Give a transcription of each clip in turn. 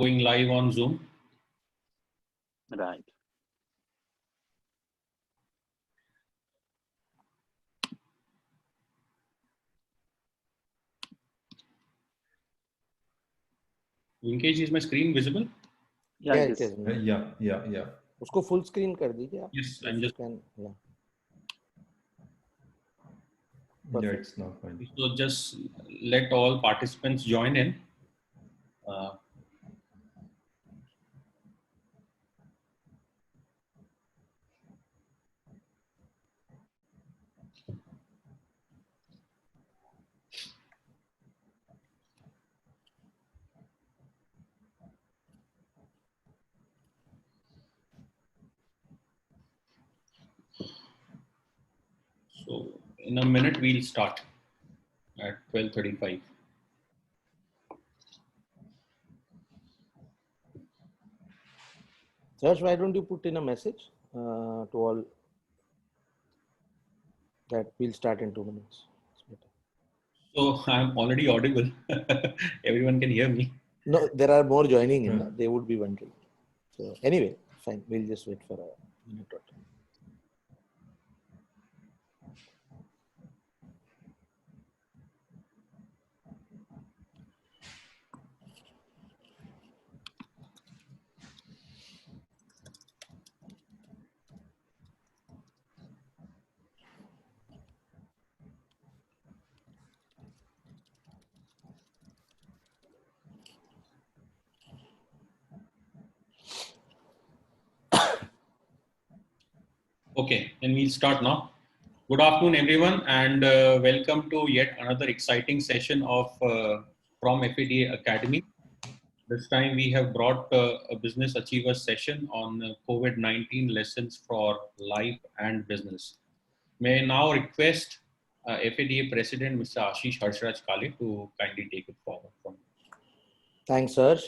going live on Zoom. Right. Vinkesh, is my screen visible? Yeah, Yeah, it it is. is. Yeah. उसको full screen कर दीजिए आप. Yes, If I'm you just. can, yeah. Yeah, Perfect. it's now fine. So just let all participants join in. So in a minute we'll start at 12:35. Serge, why don't you put in a message to all that we'll start in 2 minutes? It's better. So I'm already audible. Everyone can hear me. No, there are more joining in. They would be wondering. So anyway, fine. We'll just wait for a minute or two. Okay, then we'll start now. Good afternoon, everyone, and welcome to yet another exciting session of from FADA Academy. This time we have brought a Business Achievers session on COVID-19 lessons for life and business. May I now request FADA President Mr. Ashish Harshraj Kale to kindly take it forward from here. Thanks, Serge.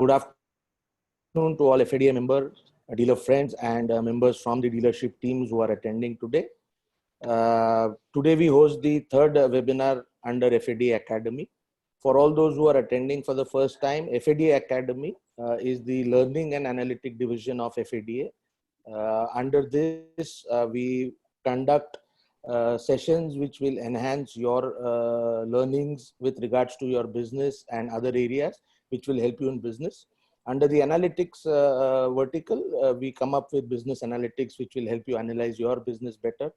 Good afternoon to all FADA members, dealer friends, and members from the dealership teams who are attending today. Today we host the third webinar under FADA Academy. For all those who are attending for the first time, FADA Academy is the learning and analytic division of FADA. Under this, we conduct sessions which will enhance your learnings with regards to your business and other areas which will help you in business. Under the analytics vertical, we come up with business analytics which will help you analyze your business better.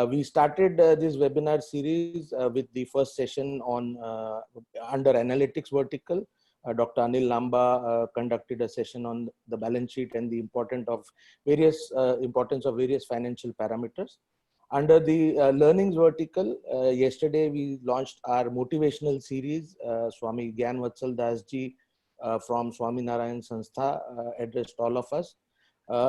We started this webinar series with the first session on under analytics vertical. Dr. Anil Lamba conducted a session on the balance sheet and the importance of various financial parameters. Under the learnings vertical, yesterday we launched our motivational series. Swami Gyan Vatsal Das ji from Swami Narayan Sanstha addressed all of us.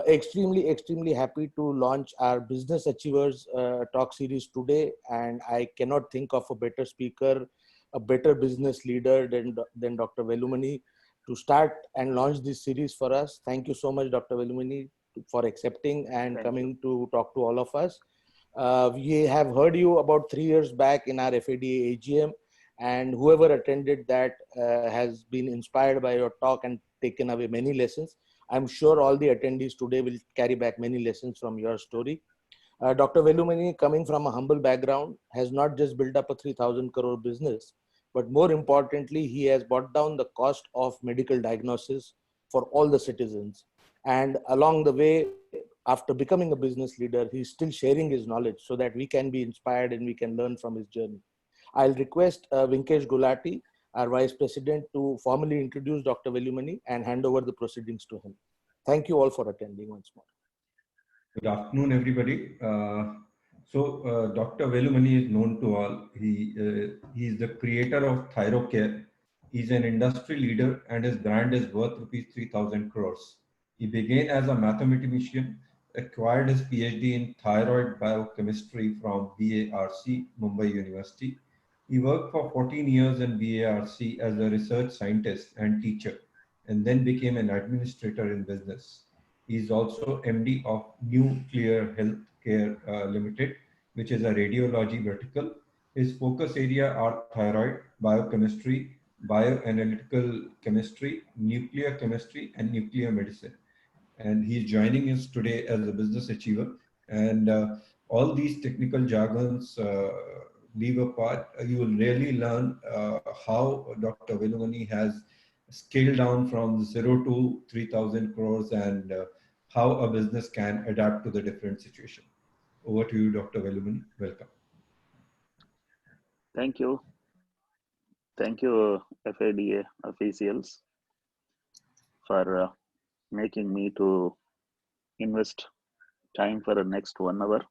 Extremely happy to launch our Business Achievers talk series today, and I cannot think of a better speaker, a better business leader than Dr. Velumani to start and launch this series for us. Thank you so much, Dr. Velumani, for accepting and coming to talk to all of us. We have heard you about 3 years back in our FADA AGM, and whoever attended that has been inspired by your talk and taken away many lessons. I'm sure all the attendees today will carry back many lessons from your story. Dr. Velumani, coming from a humble background, has not just built up a 3,000 crore business, but more importantly, he has brought down the cost of medical diagnosis for all the citizens. And along the way, after becoming a business leader, he's still sharing his knowledge so that we can be inspired and we can learn from his journey. I'll request Vinkesh Gulati, our Vice President, to formally introduce Dr. Velumani and hand over the proceedings to him. Thank you all for attending once more. Good afternoon, everybody. Dr. Velumani is known to all. He is the creator of ThyroCare. He's an industry leader and his brand is worth rupees 3,000 crores. He began as a mathematician, acquired his PhD in thyroid biochemistry from BARC, Mumbai University. He worked for 14 years in BARC as a research scientist and teacher, and then became an administrator in business. He is also MD of Nuclear Healthcare Limited, which is a radiology vertical. His focus area are thyroid, biochemistry, bioanalytical chemistry, nuclear chemistry, and nuclear medicine. And he's joining us today as a business achiever. And all these technical jargons leave apart, you will really learn how Dr. Velumani has scaled down from zero to 3,000 crores and how a business can adapt to the different situation. Over to you, Dr. Velumani. Welcome. Thank you. Thank you, FADA officials, for making me to invest time for the next 1 hour.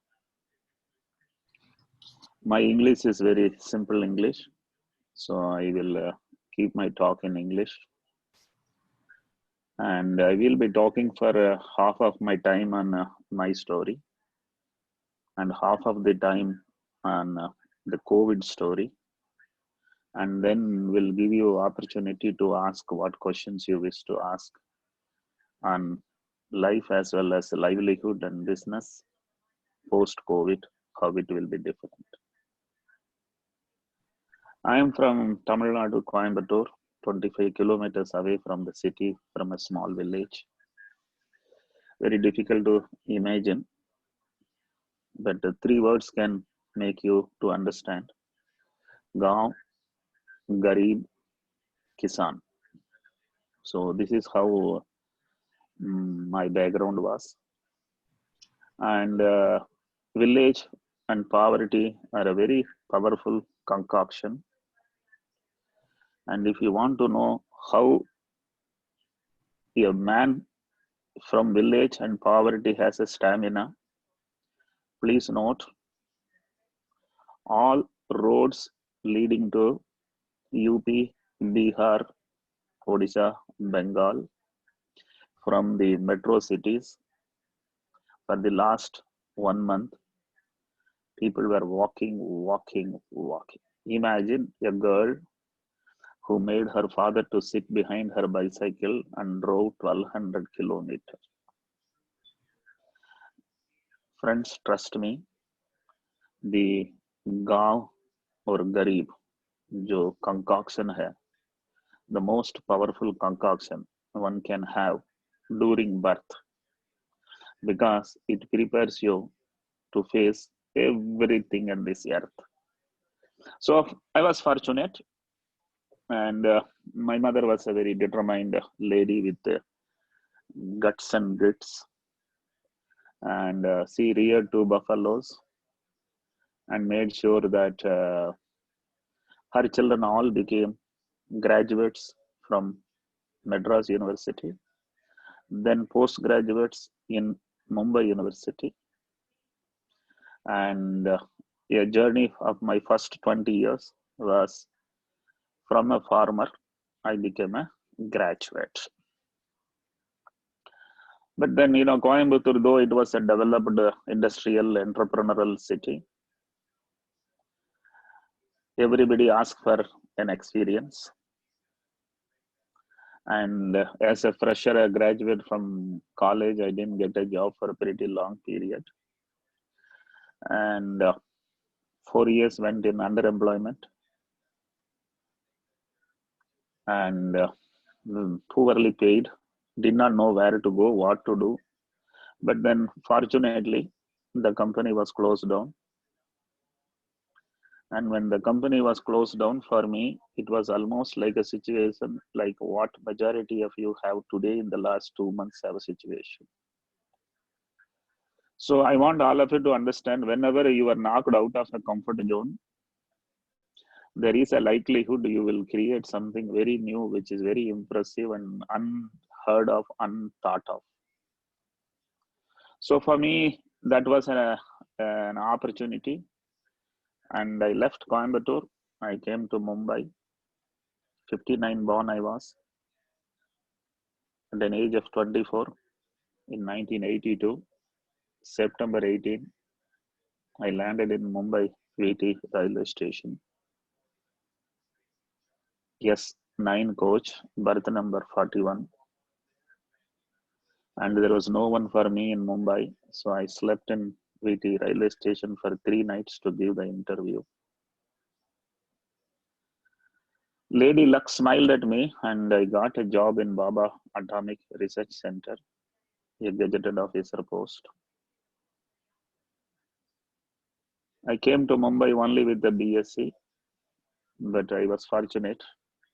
My English is very simple English, so I will keep my talk in English. And I will be talking for half of my time on my story and half of the time on the COVID story. And then we'll give you opportunity to ask what questions you wish to ask on life as well as livelihood and business post-COVID, how it will be different. I am from Tamil Nadu, Coimbatore, 25 kilometers away from the city, from a small village. Very difficult to imagine, but the 3 words can make you to understand. Gaon, Garib, Kisan. So this is how my background was. And village and poverty are a very powerful concoction. And if you want to know how a man from village and poverty has a stamina, please note all roads leading to UP, Bihar, Odisha, Bengal from the metro cities for the last 1 month, people were walking. Imagine a girl who made her father to sit behind her bicycle and drove 1200 kilometers. Friends, trust me, the gaon or garib, jo concoction hai, the most powerful concoction one can have during birth, because it prepares you to face everything on this earth. So I was fortunate, and my mother was a very determined lady with guts and grits, and she reared 2 buffaloes and made sure that her children all became graduates from Madras University, then postgraduates in Mumbai University. And a journey of my first 20 years was from a farmer, I became a graduate. But then, Coimbatore, though it was a developed industrial entrepreneurial city, everybody asked for an experience. And as a fresher, a graduate from college, I didn't get a job for a pretty long period. And 4 years went in underemployment and poorly paid, did not know where to go, what to do. But then fortunately, the company was closed down. And when the company was closed down, for me, it was almost like a situation like what majority of you have today in the last 2 months have a situation. So I want all of you to understand, whenever you are knocked out of the comfort zone, there is a likelihood you will create something very new, which is very impressive and unheard of, unthought of. So for me, that was an opportunity. And I left Coimbatore. I came to Mumbai. 59 born I was. At an age of 24, in 1982, September 18, I landed in Mumbai VT railway station. Yes, 9 coach, berth number 41. And there was no one for me in Mumbai. So I slept in VT railway station for 3 nights to give the interview. Lady Luck smiled at me and I got a job in Baba Atomic Research Center, a gazetted officer post. I came to Mumbai only with the BSc, but I was fortunate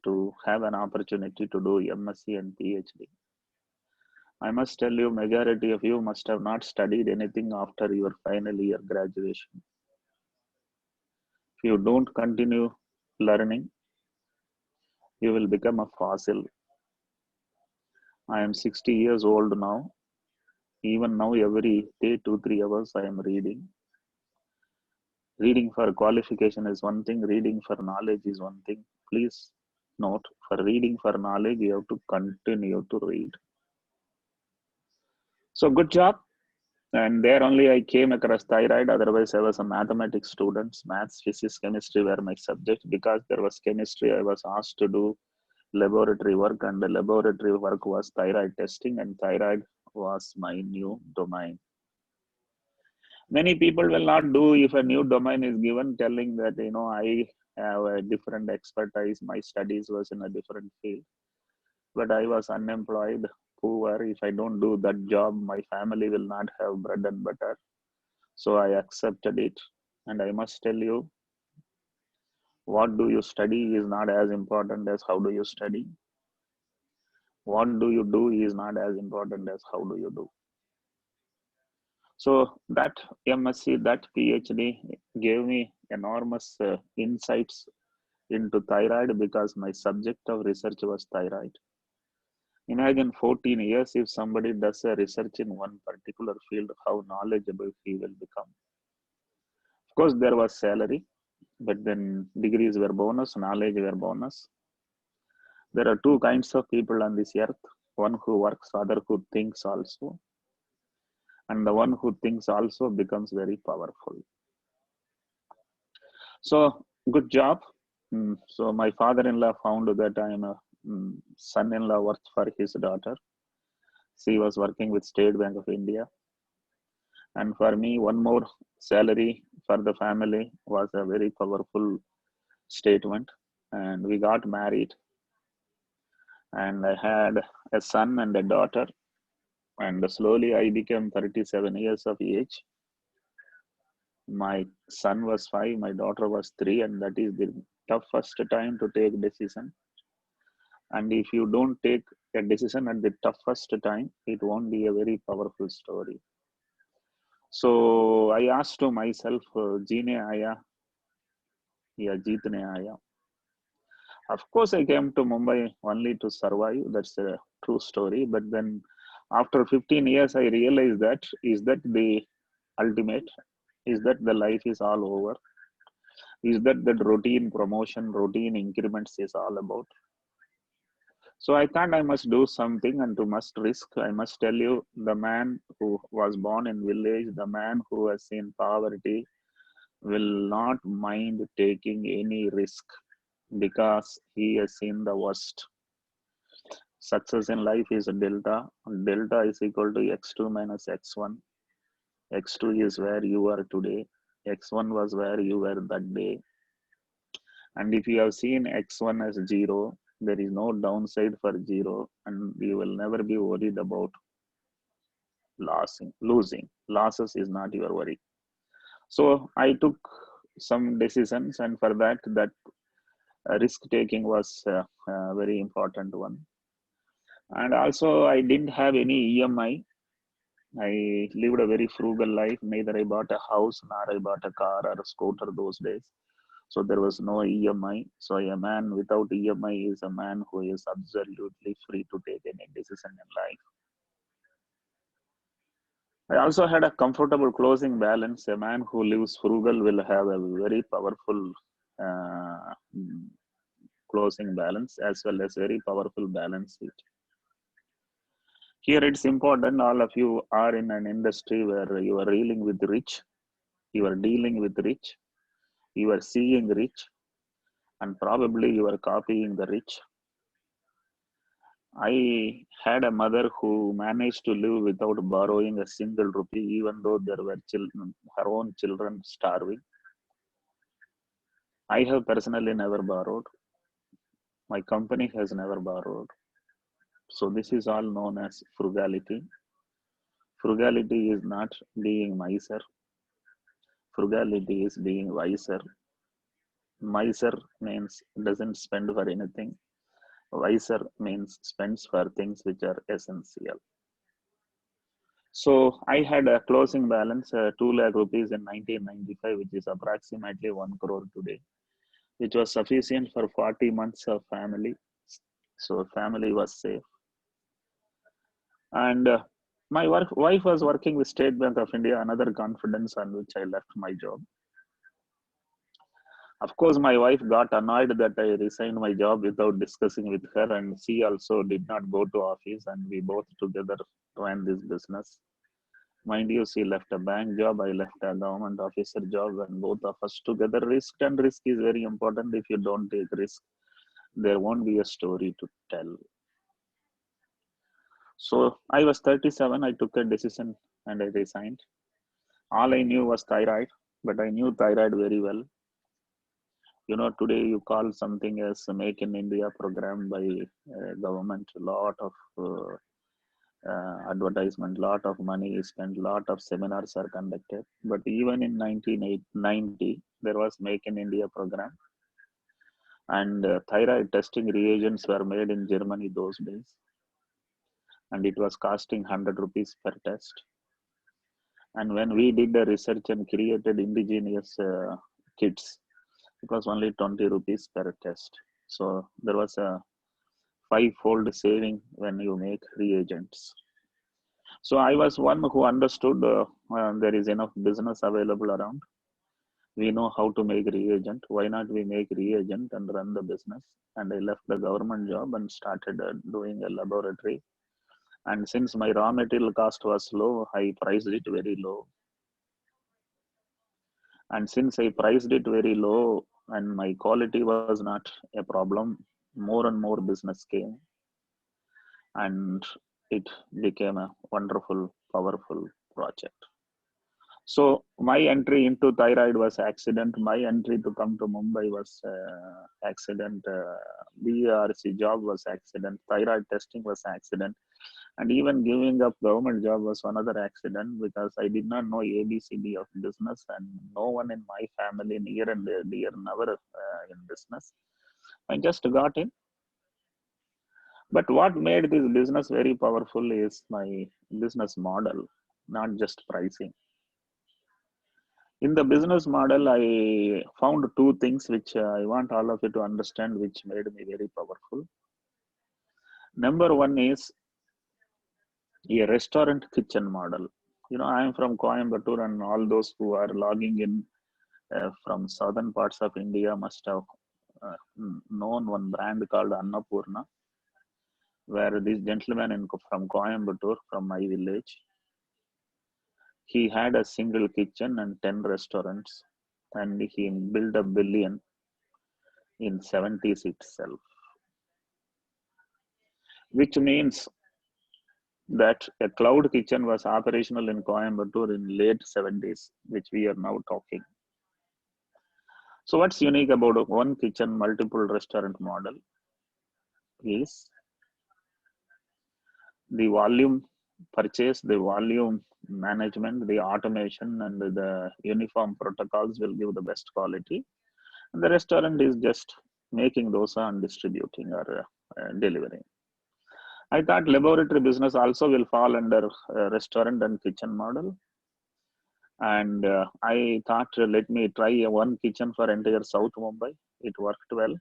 to have an opportunity to do MSc and PhD. I must tell you, majority of you must have not studied anything after your final year graduation. If you don't continue learning, you will become a fossil. I am 60 years old now. Even now, every day, 2-3 hours, I am reading. Reading for qualification is one thing, reading for knowledge is one thing. Please note, for reading for knowledge, you have to continue to read. So, good job. And there only I came across thyroid. Otherwise, I was a mathematics student. Maths, physics, chemistry were my subjects. Because there was chemistry, I was asked to do laboratory work, and the laboratory work was thyroid testing, and thyroid was my new domain. Many people will not do if a new domain is given, telling that, I have a different expertise, my studies was in a different field. But I was unemployed, poor. If I don't do that job, my family will not have bread and butter. So I accepted it. And I must tell you, what do you study is not as important as how do you study. What do you do is not as important as how do you do. So that MSc, that PhD gave me enormous insights into thyroid because my subject of research was thyroid. Imagine 14 years if somebody does a research in one particular field, how knowledgeable he will become. Of course, there was salary, but then degrees were bonus, knowledge were bonus. There are two kinds of people on this earth, one who works, other who thinks also. And the one who thinks also becomes very powerful. So, good job. So, my father-in-law found that I am a son-in-law worked for his daughter. She was working with State Bank of India. And for me, one more salary for the family was a very powerful statement. And we got married. And I had a son and a daughter. And slowly I became 37 years of age. My son was 5, my daughter was 3, and that is the toughest time to take decision. And if you don't take a decision at the toughest time, it won't be a very powerful story. So I asked to myself, Jeene aaya ya jeetne aaya. Of course, I came to Mumbai only to survive. That's a true story. But then after 15 years, I realized that, is that the ultimate? Is that the life is all over? Is that routine promotion, routine increments is all about? So I thought I must do something and to must risk. I must tell you, the man who was born in village, the man who has seen poverty will not mind taking any risk because he has seen the worst. Success in life is a delta. Delta is equal to x2 minus x1. x2 is where you are today. x1 was where you were that day. And if you have seen x1 as 0, there is no downside for 0, and you will never be worried about losing. Losses is not your worry. So I took some decisions, and for that risk taking was a very important one. And also I didn't have any EMI. I lived a very frugal life. Neither I bought a house nor I bought a car or a scooter those days. So there was no EMI. So a man without EMI is a man who is absolutely free to take any decision in life. I also had a comfortable closing balance. A man who lives frugal will have a very powerful closing balance as well as very powerful balance sheet. Here it's important, all of you are in an industry where you are dealing with rich, you are dealing with rich, you are seeing rich, and probably you are copying the rich. I had a mother who managed to live without borrowing a single rupee, even though there were her own children starving. I have personally never borrowed. My company has never borrowed. So this is all known as frugality. Frugality is not being miser. Frugality is being wiser. Miser means doesn't spend for anything. Wiser means spends for things which are essential. So I had a closing balance, 2 lakh rupees in 1995, which is approximately 1 crore today, which was sufficient for 40 months of family. So family was safe. And my wife was working with State Bank of India, another confidence on which I left my job. Of course, my wife got annoyed that I resigned my job without discussing with her, and she also did not go to office, and we both together ran this business. Mind you, she left a bank job, I left a government officer job, and both of us together risked, and risk is very important. If you don't take risk, there won't be a story to tell. So I was 37, I took a decision and I resigned. All I knew was thyroid, but I knew thyroid very well. You know, today you call something as a Make in India program by government, a lot of advertisement, lot of money is spent, lot of seminars are conducted. But even in 1990, there was Make in India program, and thyroid testing reagents were made in Germany those days, and it was costing 100 rupees per test. And when we did the research and created indigenous kits, it was only 20 rupees per test. So there was a 5-fold saving when you make reagents. So I was one who understood there is enough business available around. We know how to make reagent. Why not we make reagent and run the business? And I left the government job and started doing a laboratory. And since my raw material cost was low, I priced it very low. And since I priced it very low and my quality was not a problem, more and more business came. And it became a wonderful, powerful project. So my entry into thyroid was accident. My entry to come to Mumbai was accident. BRC job was accident. Thyroid testing was accident. And even giving up government job was another accident, because I did not know ABCD of business, and no one in my family near and dear never in business. I just got in. But what made this business very powerful is my business model, not just pricing. In the business model, I found two things which I want all of you to understand, which made me very powerful. Number one is a restaurant kitchen model. You know, I am from Coimbatore, and all those who are logging in from southern parts of India must have known one brand called Annapurna, where this gentleman from Coimbatore, from my village, he had a single kitchen and 10 restaurants, and he built $1 billion in 70s itself, which means that a cloud kitchen was operational in Coimbatore in late 70s, which we are now talking. So what's unique about one kitchen, multiple restaurant model is the volume purchase, the volume management, the automation, and the uniform protocols will give the best quality. And the restaurant is just making dosa and distributing or delivering. I thought laboratory business also will fall under restaurant and kitchen model. And I thought, let me try one kitchen for entire South Mumbai. It worked well.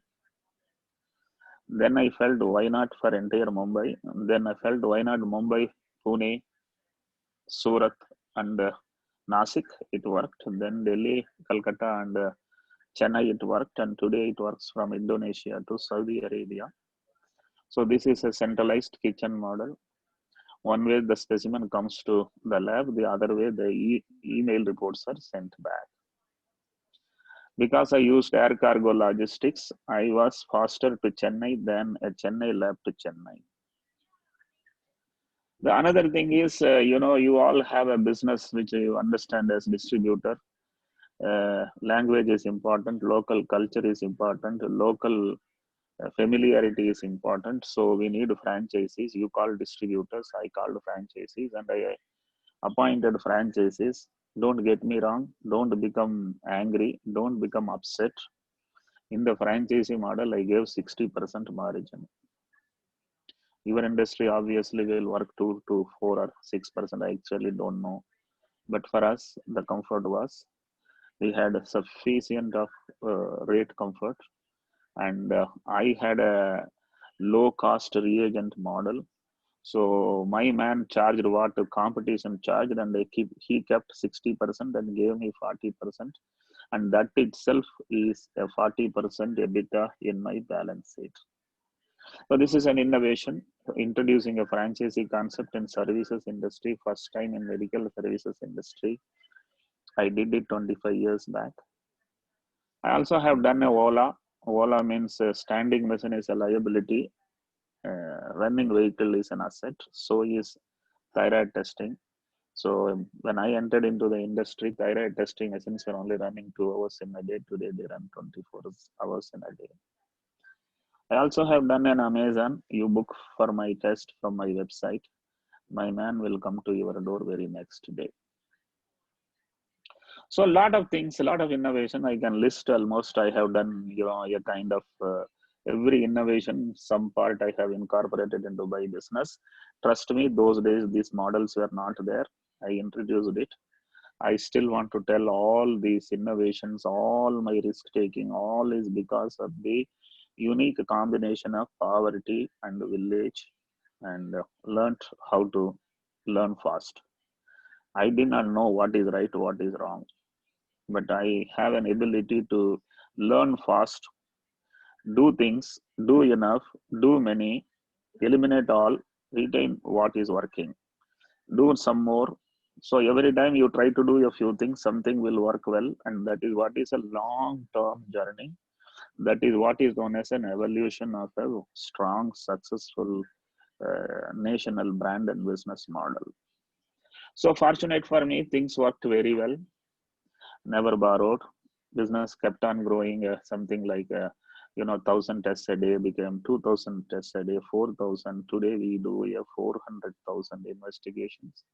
Then I felt, why not for entire Mumbai? And then I felt, why not Mumbai, Pune, Surat, and Nasik? It worked. Then Delhi, Calcutta, and Chennai, it worked. And today it works from Indonesia to Saudi Arabia. So this is a centralized kitchen model. One way the specimen comes to the lab, the other way the email reports are sent back. Because I used air cargo logistics, I was faster to Chennai than a Chennai lab to Chennai. The another thing is, you know, you all have a business which you understand as distributor. Language is important, local culture is important, local Familiarity is important. So we need franchisees. You call distributors, I called franchisees, and I appointed franchisees. Don't get me wrong. Don't become angry. Don't become upset. In the franchisee model, I gave 60% margin. Your industry obviously will work 2 to 4 or 6%. I actually don't know. But for us, the comfort was we had a sufficient of rate comfort, and I had a low cost reagent model. So my man charged what the competition charged, and he kept 60% and gave me 40%, and that itself is a 40% EBITDA in my balance sheet. So this is an innovation, introducing a franchisee concept in services industry, first time in medical services industry. I did it 25 years back. I also have done a Ola. Ola means standing machine is a liability, running vehicle is an asset. So is thyroid testing. So when I entered into the industry, thyroid testing machines were only running 2 hours in a day. Today they run 24 hours in a day. I also have done an Amazon. You book for my test from my website. My man will come to your door very next day. So a lot of things, a lot of innovation. I can list almost. I have done, a kind of every innovation. Some part I have incorporated into my business. Trust me, those days these models were not there. I introduced it. I still want to tell all these innovations, all my risk taking, all is because of the unique combination of poverty and village, and learned how to learn fast. I did not know what is right, what is wrong, but I have an ability to learn fast, do things, do enough, do many, eliminate all, retain what is working, do some more. So every time you try to do a few things, something will work well, and that is what is a long-term journey. That is what is known as an evolution of a strong, successful national brand and business model. So fortunate for me, things worked very well. Never borrowed. Business kept on growing. Something like 1,000 tests a day became 2,000 tests a day, 4,000. Today we do 400,000 investigations.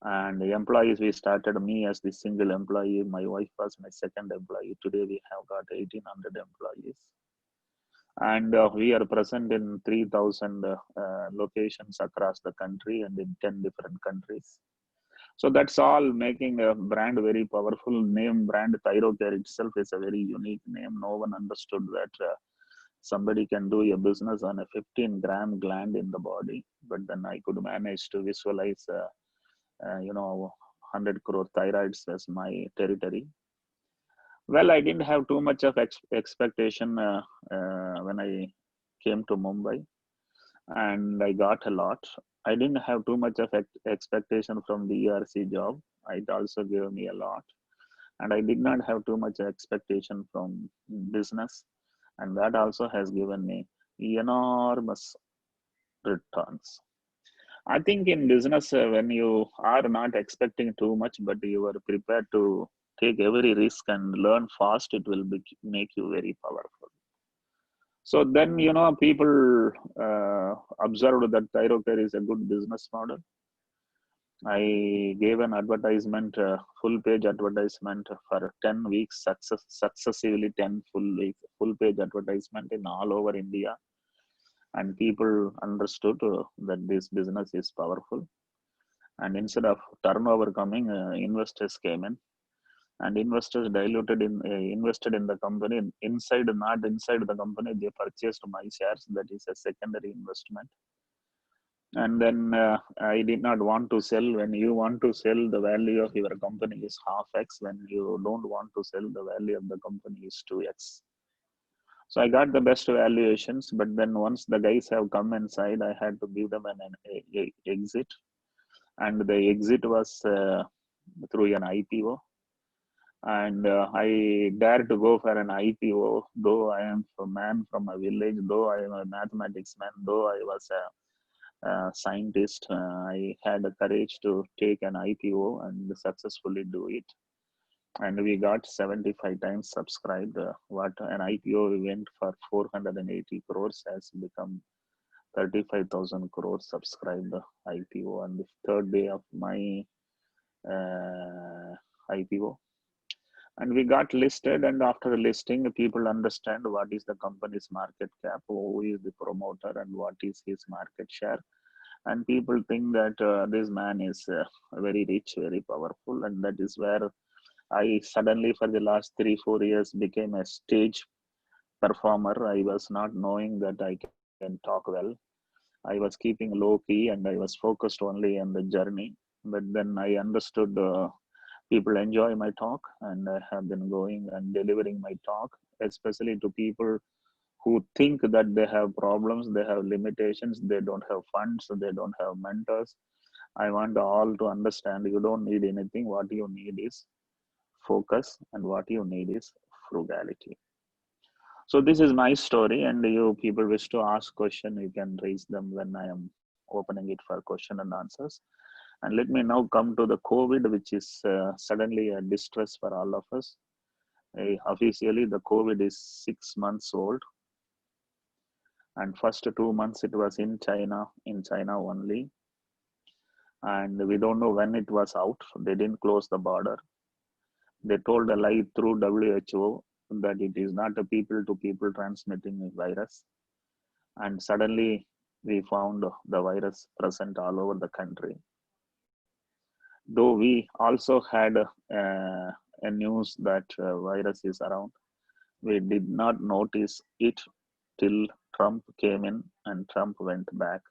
And the employees, we started me as the single employee. My wife was my second employee. Today we have got 1,800 employees. And we are present in 3,000 locations across the country and in 10 different countries. So that's all making a brand very powerful. Name brand Thyrocare itself is a very unique name. No one understood that somebody can do a business on a 15-gram gland in the body, but then I could manage to visualize 100 crore thyroids as my territory. Well, I didn't have too much of expectation when I came to Mumbai, and I got a lot. I didn't have too much of expectation from the ERC job. It also gave me a lot. And I did not have too much expectation from business. And that also has given me enormous returns. I think in business, when you are not expecting too much, but you are prepared to take every risk and learn fast, it will make you very powerful. So then, people observed that Thyrocare is a good business model. I gave an advertisement, full page advertisement for 10 weeks, successively 10 full page advertisement in all over India. And people understood that this business is powerful. And instead of turnover coming, investors came in. And investors invested in the company not inside the company. They purchased my shares. That is a secondary investment. And then I did not want to sell. When you want to sell, the value of your company is half X. When you don't want to sell, the value of the company is 2X. So I got the best valuations, but then once the guys have come inside, I had to give them an exit. And the exit was through an IPO. And I dared to go for an IPO, though I am a man from a village, though I am a mathematics man, though I was a scientist. I had the courage to take an IPO and successfully do it. and we got 75 times subscribed. What an IPO event for 480 crores has become 35,000 crores subscribed IPO on the third day of my IPO. And we got listed, and after listing, people understand what is the company's market cap, who is the promoter, and what is his market share. And people think that this man is very rich, very powerful, and that is where I suddenly, for the last 3-4 years, became a stage performer. I was not knowing that I can talk well. I was keeping low key, and I was focused only on the journey. But then I understood people enjoy my talk, and I have been going and delivering my talk, especially to people who think that they have problems, they have limitations, they don't have funds, they don't have mentors. I want all to understand you don't need anything. What you need is focus, and what you need is frugality. So this is my story, and you people wish to ask question, you can raise them when I am opening it for question and answers. And let me now come to the COVID, which is suddenly a distress for all of us. Officially, the COVID is 6 months old. And first 2 months it was in China only. And we don't know when it was out. They didn't close the border. They told a lie through WHO that it is not a people-to-people transmitting virus. And suddenly we found the virus present all over the country. Though we also had a news that virus is around, we did not notice it till Trump came in and Trump went back.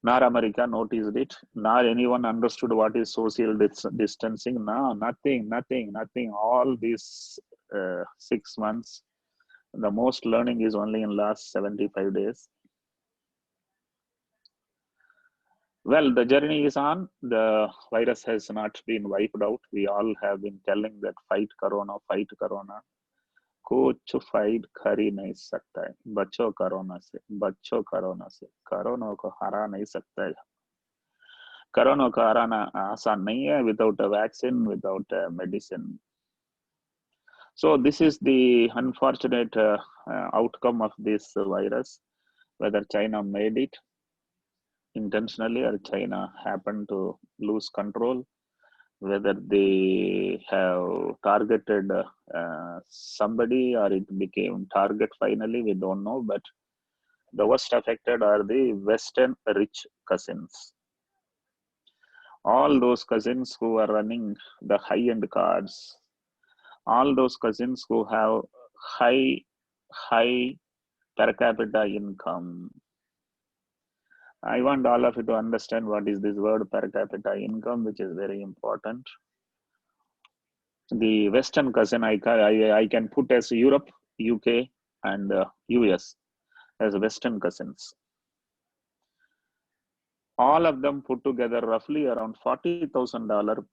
Nor America noticed it, nor anyone understood what is social distancing. No, nothing. All these 6 months, the most learning is only in last 75 days. Well, the journey is on. The virus has not been wiped out. We all have been telling that fight corona. कुछ fight कर ही नहीं सकता है, बच्चों corona से corona को हरा नहीं सकता है. कोरोना को हराना आसान नहीं है without a vaccine, without a medicine. So this is the unfortunate outcome of this virus, whether China made it intentionally or China happened to lose control, whether they have targeted somebody or it became target finally, we don't know. But the worst affected are the Western rich cousins. All those cousins who are running the high-end cars, all those cousins who have high per capita income. I want all of you to understand what is this word per capita income, which is very important. The Western cousin I can put as Europe, UK, and US as Western cousins. All of them put together roughly around $40,000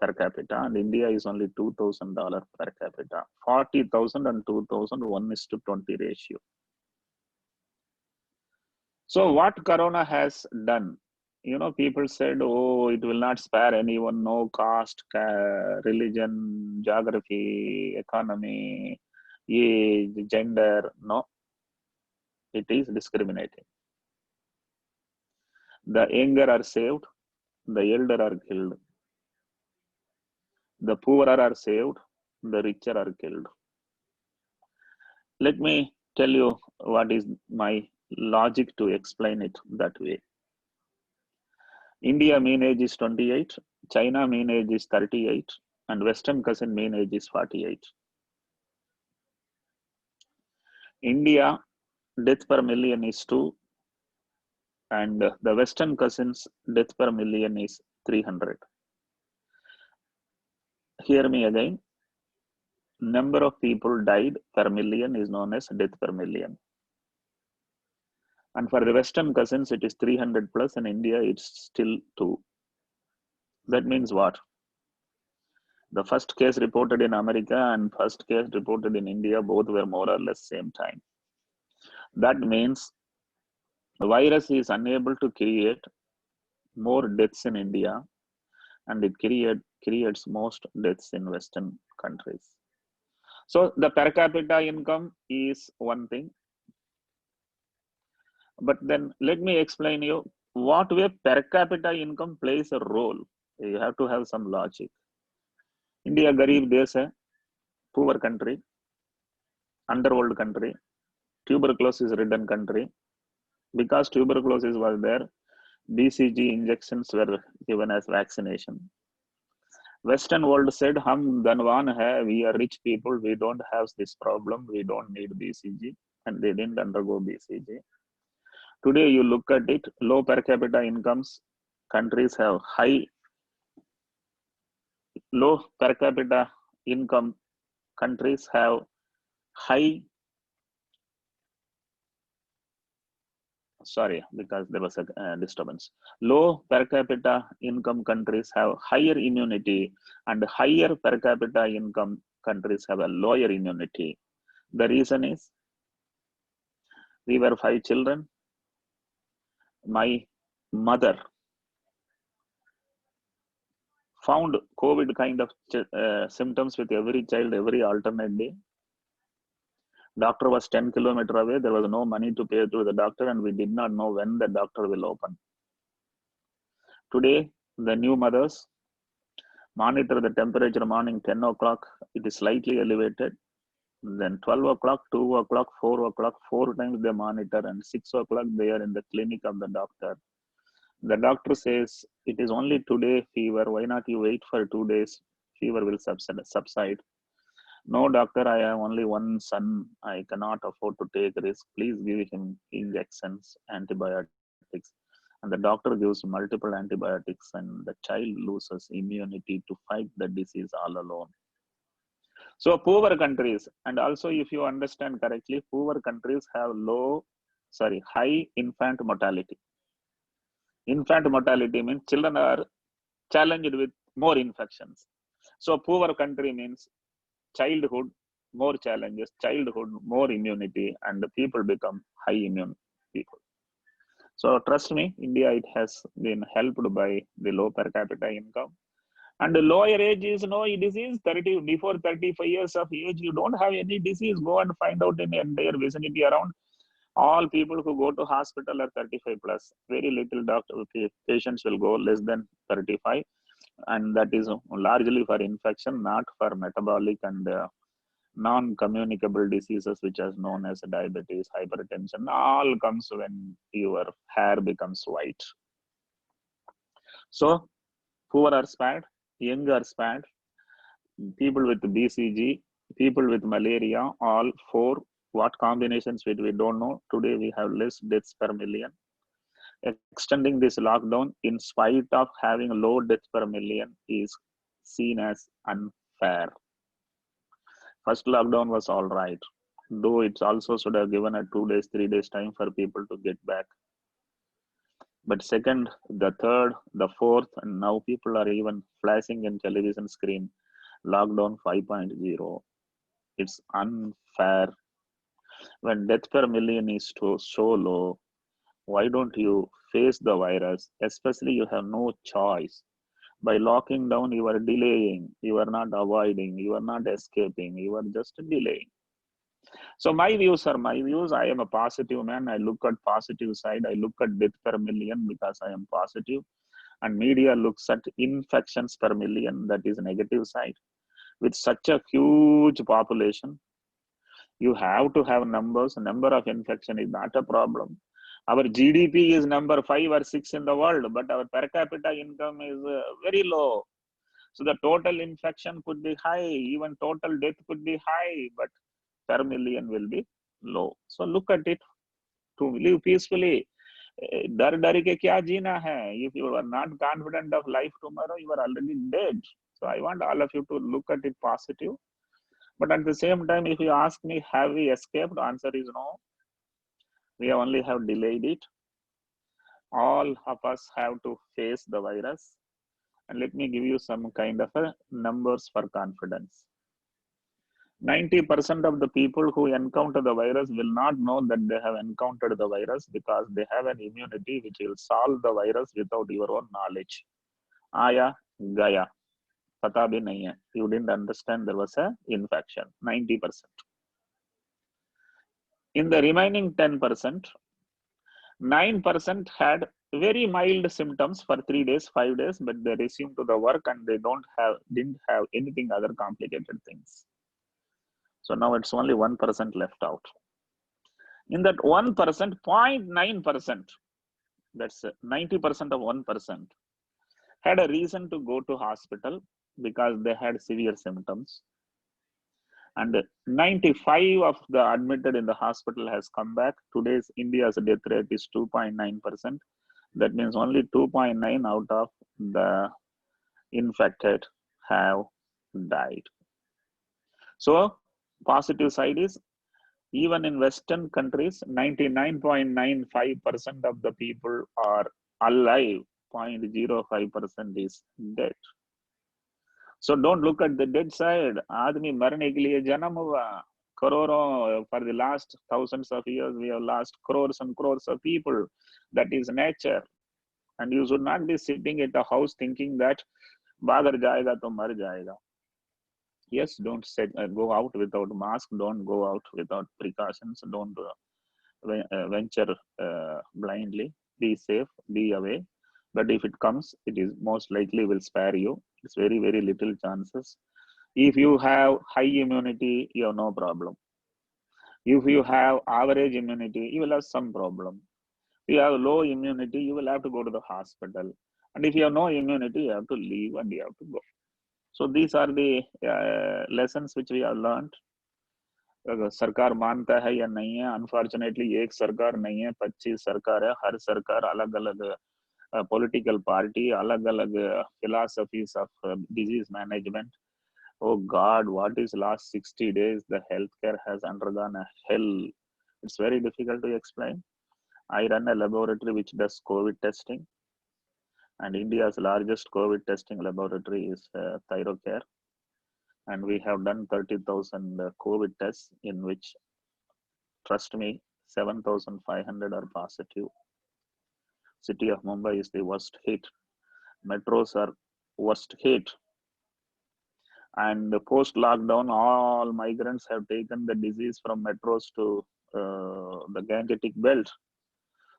per capita, and India is only $2,000 per capita. 40,000 and 2,000, 1:20 ratio. So what Corona has done, you know, people said, oh, it will not spare anyone, no caste, religion, geography, economy, age, gender. No, it is discriminating. The younger are saved, the elder are killed. The poorer are saved, the richer are killed. Let me tell you what is my logic to explain it that way. India mean age is 28, China mean age is 38, and Western cousin mean age is 48. India death per million is 2, and the Western cousins death per million is 300. Hear me again. Number of people died per million is known as death per million. And for the Western cousins, it is 300 plus. In India, it's still 2. That means what? The first case reported in America and first case reported in India, both were more or less same time. That means the virus is unable to create more deaths in India, and it creates most deaths in Western countries. So the per capita income is one thing. But then let me explain you what way per capita income plays a role. You have to have some logic. India Garib Desh, poor country, underworld country, tuberculosis ridden country. Because tuberculosis was there, BCG injections were given as vaccination. Western world said, "Hum dhanwan hai, we are rich people, we don't have this problem, we don't need BCG," and they didn't undergo BCG. Today, you look at it, low per capita incomes, countries have low per capita income, countries have high, sorry, because there was a disturbance. Low per capita income countries have higher immunity, and higher per capita income countries have a lower immunity. The reason is, we were 5 children. My mother found COVID kind of symptoms with every child every alternate day. Doctor was 10 kilometers away. There was no money to pay to the doctor, and we did not know when the doctor will open. Today, the new mothers monitor the temperature morning 10 o'clock. It is slightly elevated. Then 12 o'clock, 2 o'clock, 4 o'clock, 4 times they monitor, and 6 o'clock they are in the clinic of the doctor. The doctor says, "It is only today fever. Why not you wait for 2 days? Fever will subside." "No, doctor, I have only one son. I cannot afford to take risk. Please give him injections, antibiotics." And the doctor gives multiple antibiotics, and the child loses immunity to fight the disease all alone. So poor countries, and also if you understand correctly, poor countries have high infant mortality. Infant mortality means children are challenged with more infections. So poor country means childhood, more challenges, childhood, more immunity, and the people become high immune people. So trust me, India, it has been helped by the low per capita income. And the lower age is no disease. Before 35 years of age, you don't have any disease. Go and find out in the entire vicinity around. All people who go to hospital are 35 plus. Very little patients will go less than 35. And that is largely for infection, not for metabolic and non-communicable diseases, which is known as diabetes, hypertension. All comes when your hair becomes white. So poor are spared, young are spared, people with BCG, people with malaria, all 4. What combinations we don't know. Today we have less deaths per million. Extending this lockdown in spite of having low deaths per million is seen as unfair. First lockdown was all right, though it also should have given a 2 days, 3 days time for people to get back. But second, the third, the fourth, and now people are even flashing in television screen, lockdown 5.0. It's unfair. When death per million is so low, why don't you face the virus? Especially you have no choice. By locking down, you are delaying, you are not avoiding, you are not escaping, you are just delaying. So my views are my views. I am a positive man. I look at positive side. I look at death per million because I am positive. And media looks at infections per million, that is negative side. With such a huge population, you have to have numbers. Number of infection is not a problem. Our GDP is number 5 or 6 in the world, but our per capita income is very low. So the total infection could be high, even total death could be high, but per million will be low. So look at it. To live peacefully, डर के क्या जीना है? If you are not confident of life tomorrow, you are already dead. So I want all of you to look at it positive. But at the same time, if you ask me, have we escaped? Answer is no. We only have delayed it. All of us have to face the virus. And let me give you some kind of numbers for confidence. 90% of the people who encounter the virus will not know that they have encountered the virus because they have an immunity which will solve the virus without your own knowledge. Aya, Gaya. पता भी नहीं है. You didn't understand there was a infection. 90%. In the remaining 10%, 9% had very mild symptoms for 3 days, 5 days, but they resumed to the work and they didn't have anything other complicated things. So now it's only 1% left out. In that 1%, 0.9%, that's 90% of 1%, had a reason to go to hospital because they had severe symptoms. And 95 of the admitted in the hospital has come back. Today's India's death rate is 2.9%. That means only 2.9 out of the infected have died. So positive side is, even in Western countries, 99.95% of the people are alive. 0.05% is dead. So don't look at the dead side. आदमी मरने के लिए जन्म हुआ. करोड़ों, for the last thousands of years, we have lost crores and crores of people. That is nature. And you should not be sitting at a house thinking that बागर जाएगा तो मर जाएगा. Yes, don't go out without mask. Don't go out without precautions. Don't venture blindly. Be safe, be away. But if it comes, it is most likely will spare you. It's very, very little chances. If you have high immunity, you have no problem. If you have average immunity, you will have some problem. If you have low immunity, you will have to go to the hospital. And if you have no immunity, you have to leave and you have to go. So these are the lessons which we have learned. सरकार मानता है या नहीं है, unfortunately एक सरकार नहीं है, 25 सरकार है. हर सरकार अलग अलग political party, अलग अलग philosophies of disease management. Oh God, what is last 60 days? The healthcare has undergone a hell. It's very difficult to explain. I run a laboratory which does COVID testing, and India's largest COVID testing laboratory is ThyroCare. And we have done 30,000 COVID tests, in which, trust me, 7,500 are positive. City of Mumbai is the worst hit. Metros are worst hit. And post-lockdown, all migrants have taken the disease from metros to the Gangetic belt.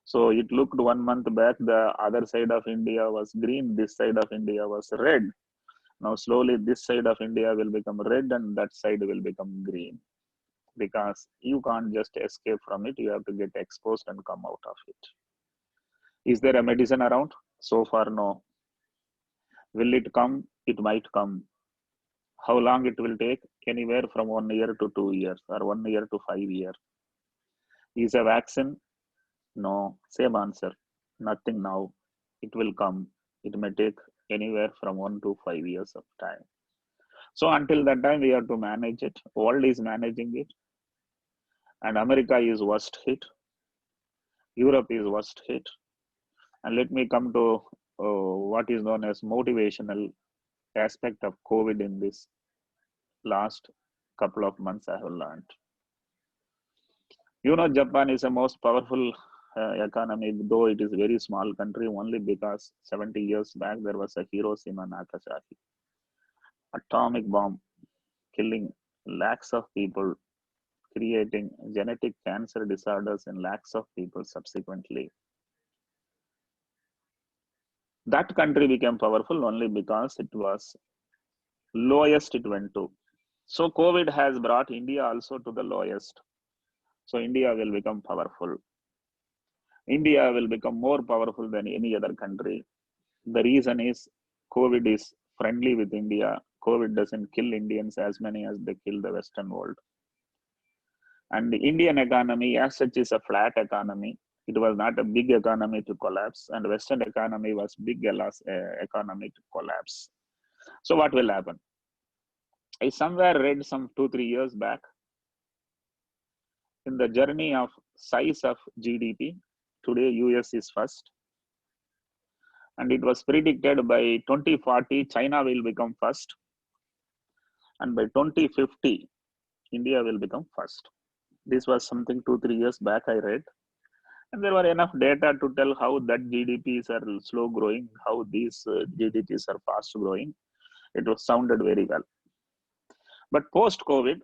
So it looked 1 month back, the other side of India was green, this side of India was red. Now slowly this side of India will become red and that side will become green, because you can't just escape from it. You have to get exposed and come out of it. Is there a medicine around? So far, no. Will it come? It might come. How long it will take? Anywhere from 1 year to 2 years, or 1 year to 5 years. Is a vaccine? No. Same answer. Nothing now. It will come. It may take anywhere from 1 to 5 years of time. So until that time, we have to manage it. World is managing it. And America is worst hit. Europe is worst hit. And let me come to what is known as motivational aspect of COVID in this last couple of months I have learned. You know, Japan is the most powerful economy, though it is a very small country, only because 70 years back there was a Hiroshima Nagasaki. Atomic bomb killing lakhs of people, creating genetic cancer disorders in lakhs of people subsequently. That country became powerful only because it was lowest it went to. So COVID has brought India also to the lowest. So India will become powerful. India will become more powerful than any other country. The reason is COVID is friendly with India. COVID doesn't kill Indians as many as they kill the Western world. And the Indian economy as such is a flat economy. It was not a big economy to collapse, and Western economy was big economy to collapse. So what will happen? I somewhere read some 2-3 years back, in the journey of size of GDP, today US is first. And it was predicted by 2040, China will become first. And by 2050, India will become first. This was something 2-3 years back I read. And there were enough data to tell how that GDPs are slow growing, how these GDPs are fast growing. It was sounded very well. But post-COVID,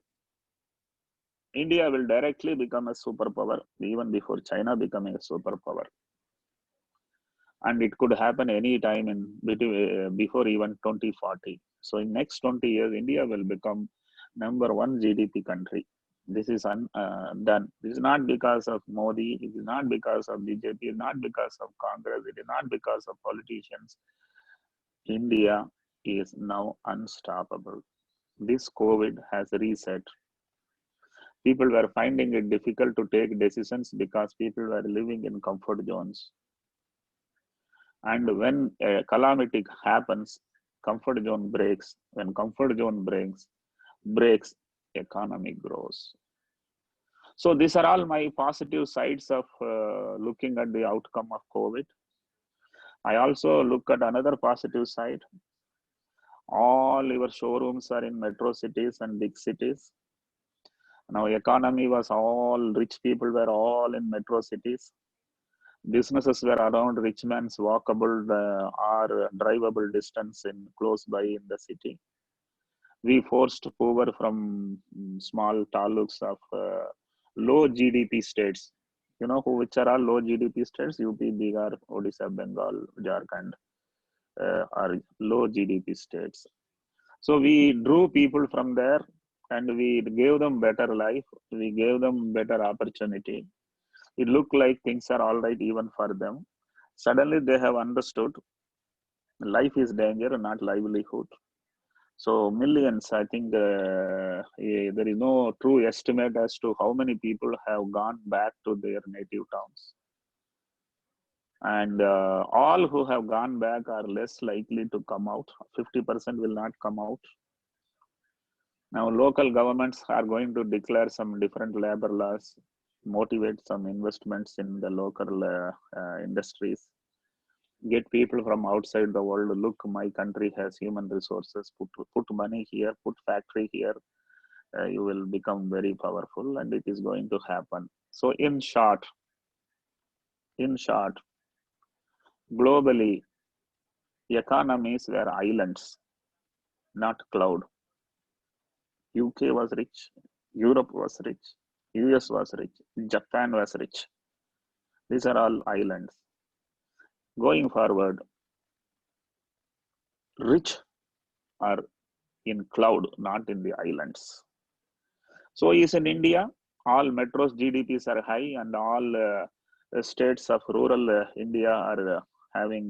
India will directly become a superpower, even before China becoming a superpower. And it could happen any time in between, before even 2040. So in next 20 years, India will become #1 GDP country. This is done. This is not because of Modi. It is not because of BJP. It is not because of Congress. It is not because of politicians. India is now unstoppable. This COVID has reset. People were finding it difficult to take decisions because people were living in comfort zones. And when a calamity happens, comfort zone breaks. When comfort zone breaks, economy grows. So these are all my positive sides of looking at the outcome of COVID. I also look at another positive side. All your showrooms are in metro cities and big cities. Now economy was all, rich people were all in metro cities. Businesses were around rich man's walkable or drivable distance in close by in the city. We forced poor from small taluks of low GDP states. You know which are all low GDP states? UP, Bihar, Odisha, Bengal, Jharkhand are low GDP states. So we drew people from there and we gave them better life. We gave them better opportunity. It looked like things are all right even for them. Suddenly they have understood life is danger, not livelihood. So millions, I think there is no true estimate as to how many people have gone back to their native towns. And all who have gone back are less likely to come out. 50% will not come out. Now local governments are going to declare some different labor laws, motivate some investments in the local industries, get people from outside the world to look, my country has human resources, put money here, put factory here, you will become very powerful, and it is going to happen. So in short, globally, economies were islands, not cloud. UK was rich, Europe was rich, US was rich, Japan was rich. These are all islands. Going forward, rich are in cloud, not in the islands. So is in India, all metros GDPs are high and all states of rural India are having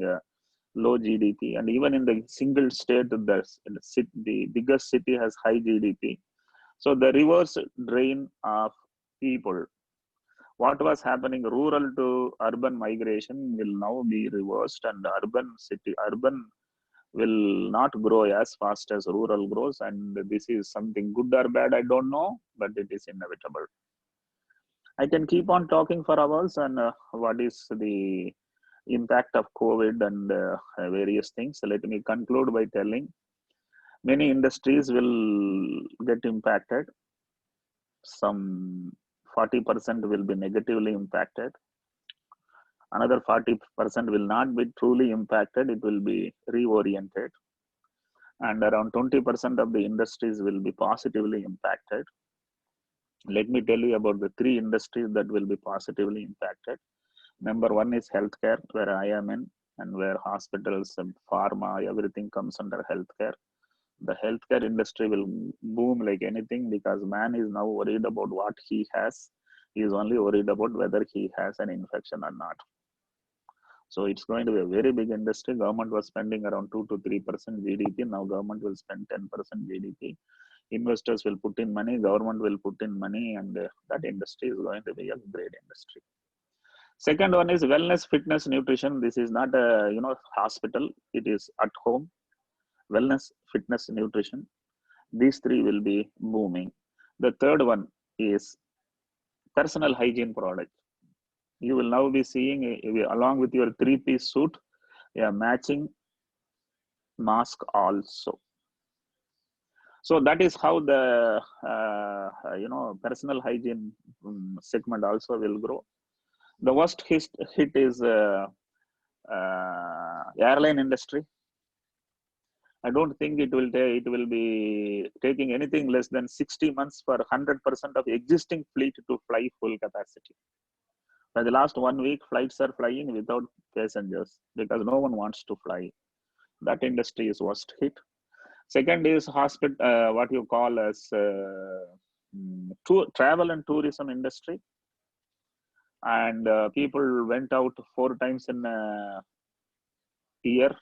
low GDP. And even in the single state, the biggest city has high GDP. So the reverse drain of people. What was happening, rural to urban migration will now be reversed, and urban will not grow as fast as rural grows. And this is something good or bad, I don't know, but it is inevitable. I can keep on talking for hours on what is the impact of COVID and various things. So let me conclude by telling many industries will get impacted. Some 40% will be negatively impacted. Another 40% will not be truly impacted. It will be reoriented. And around 20% of the industries will be positively impacted. Let me tell you about the 3 industries that will be positively impacted. Number 1 is healthcare, where I am in, and where hospitals and pharma, everything comes under healthcare. The healthcare industry will boom like anything because man is now worried about what he has. He is only worried about whether he has an infection or not. So it's going to be a very big industry. Government was spending around 2 to 3% GDP. Now government will spend 10% GDP. Investors will put in money, government will put in money, and that industry is going to be a great industry. Second one is wellness, fitness, nutrition. This is not a hospital. It is at home. Wellness, fitness, nutrition. These 3 will be booming. The third one is personal hygiene product. You will now be seeing, along with your 3-piece suit, a matching mask also. So that is how the personal hygiene segment also will grow. The worst hit is airline industry. I don't think it will be taking anything less than 60 months for 100% of existing fleet to fly full capacity. For the last 1 week, flights are flying without passengers because no one wants to fly. That industry is worst hit. Second is what you call as travel and tourism industry. And people went out 4 times in a year.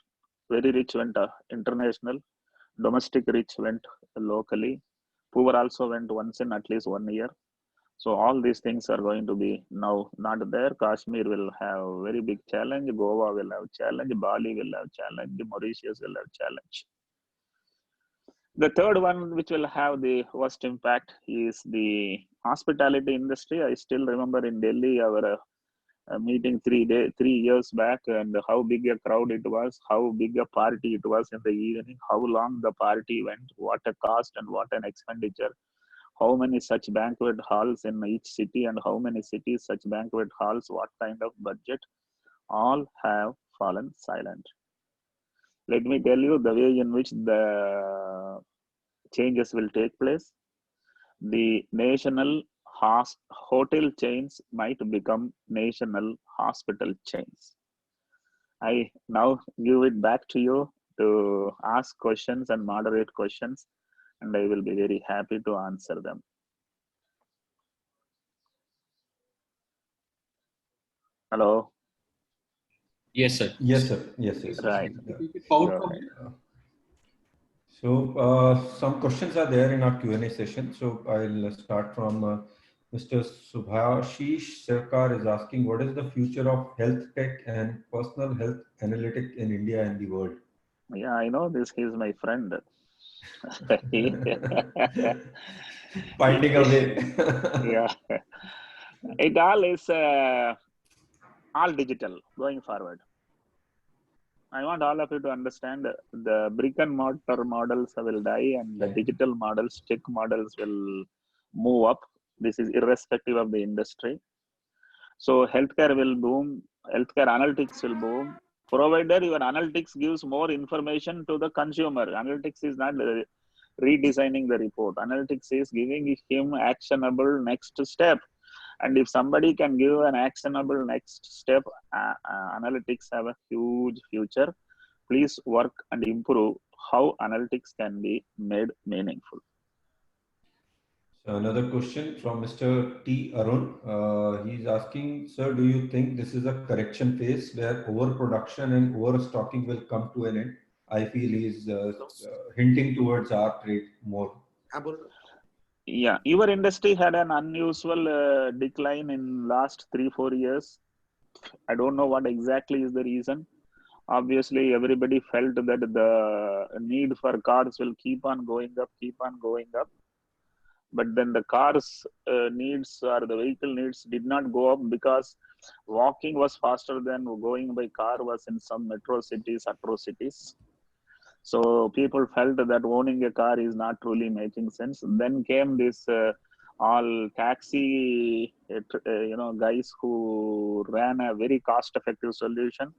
Very rich went international. Domestic rich went locally. Poor also went once in at least 1 year. So all these things are going to be now not there. Kashmir will have very big challenge. Goa will have challenge. Bali will have challenge. Mauritius will have challenge. The third one, which will have the worst impact, is the hospitality industry. I still remember in Delhi our meeting 3 years back, and how big a crowd it was, how big a party it was in the evening, how long the party went, what a cost and what an expenditure, how many such banquet halls in each city, and how many cities such banquet halls, what kind of budget, all have fallen silent. Let me tell you the way in which the changes will take place. The national hotel chains might become national hospital chains. I now give it back to you to ask questions and moderate questions, and I will be very happy to answer them. Hello? Yes, sir. Yes, sir. Yes, yes. Right. So some questions are there in our Q&A session. So I'll start from Mr. Subhashish Sarkar is asking, what is the future of health tech and personal health analytic in India and the world? Yeah, I know this. He's my friend. Finding a way. Yeah. It all is all digital going forward. I want all of you to understand the brick and mortar models will die and the digital models, tech models will move up. This is irrespective of the industry. So healthcare will boom, healthcare analytics will boom, provided your analytics gives more information to the consumer. Analytics is not redesigning the report. Analytics is giving him actionable next step. And if somebody can give an actionable next step, analytics have a huge future. Please work and improve how analytics can be made meaningful. So another question from Mr. T. Arun. He's asking, sir, do you think this is a correction phase where overproduction and overstocking will come to an end? I feel he's hinting towards our trade more. Yeah, your industry had an unusual decline in last 3-4 years. I don't know what exactly is the reason. Obviously, everybody felt that the need for cars will keep on going up. But then the cars needs or the vehicle needs did not go up because walking was faster than going by car was in some metro cities, atrocities. So people felt that owning a car is not truly making sense. Then came this all taxi, guys who ran a very cost-effective solution.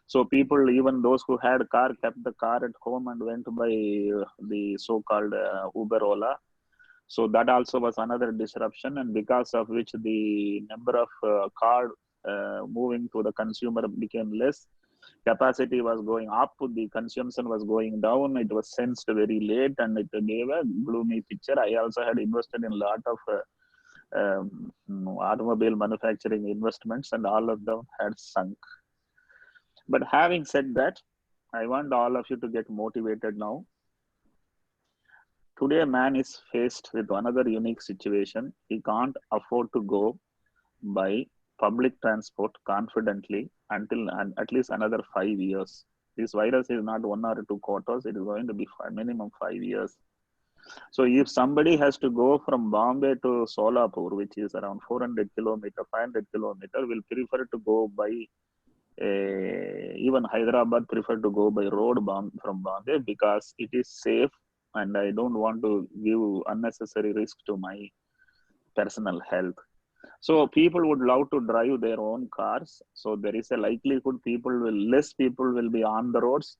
So people, even those who had a car, kept the car at home and went by the so-called Uber, Ola. So that also was another disruption, and because of which the number of car moving to the consumer became less. Capacity was going up, the consumption was going down. It was sensed very late, and it gave a gloomy picture. I also had invested in a lot of automobile manufacturing investments, and all of them had sunk. But having said that, I want all of you to get motivated now. Today, man is faced with another unique situation. He can't afford to go by public transport confidently until at least another 5 years. This virus is not 1 or 2 quarters. It is going to be minimum 5 years. So if somebody has to go from Bombay to Solapur, which is around 400 kilometer, 500 kilometer, will prefer to go by even Hyderabad prefer to go by road from Bombay because it is safe, and I don't want to give unnecessary risk to my personal health. So people would love to drive their own cars. So there is a likelihood less people will be on the roads.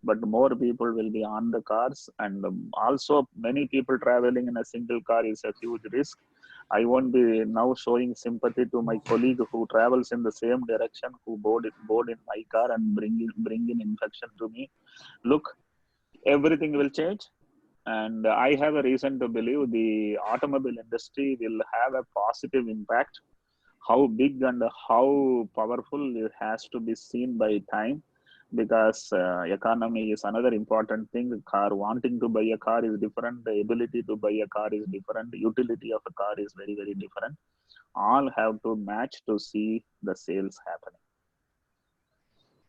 but more people will be on the cars, and also many people traveling in a single car is a huge risk. I won't be now showing sympathy to my colleague who travels in the same direction, who board in my car and bring in infection to me. Look, everything will change, and I have a reason to believe the automobile industry will have a positive impact. How big and how powerful it has to be seen by time, because economy is another important thing. Car, wanting to buy a car is different, the ability to buy a car is different, utility of a car is very, very different. All have to match to see the sales happening.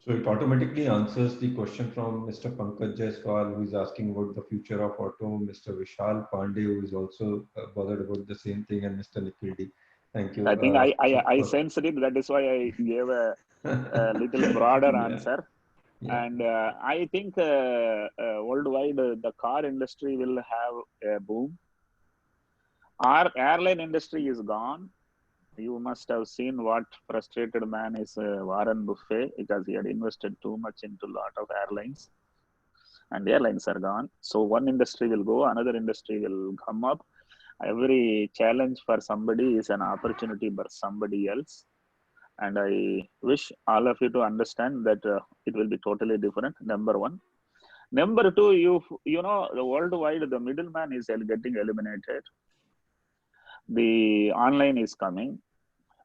So it automatically answers the question from Mr. Pankaj Jaiswal, who is asking about the future of auto, Mr. Vishal Pandey, who is also bothered about the same thing, and Mr. Nikhil D. Thank you. I think I sensed it. That is why I gave a little broader Yeah. answer. Yeah. And I think worldwide the car industry will have a boom. Our airline industry is gone. You must have seen what frustrated man is Warren Buffett, because he had invested too much into a lot of airlines, and the airlines are gone. So one industry will go, another industry will come up. Every challenge for somebody is an opportunity for somebody else. And I wish all of you to understand that it will be totally different. Number one. Number two, you know, the worldwide, the middleman is getting eliminated. The online is coming,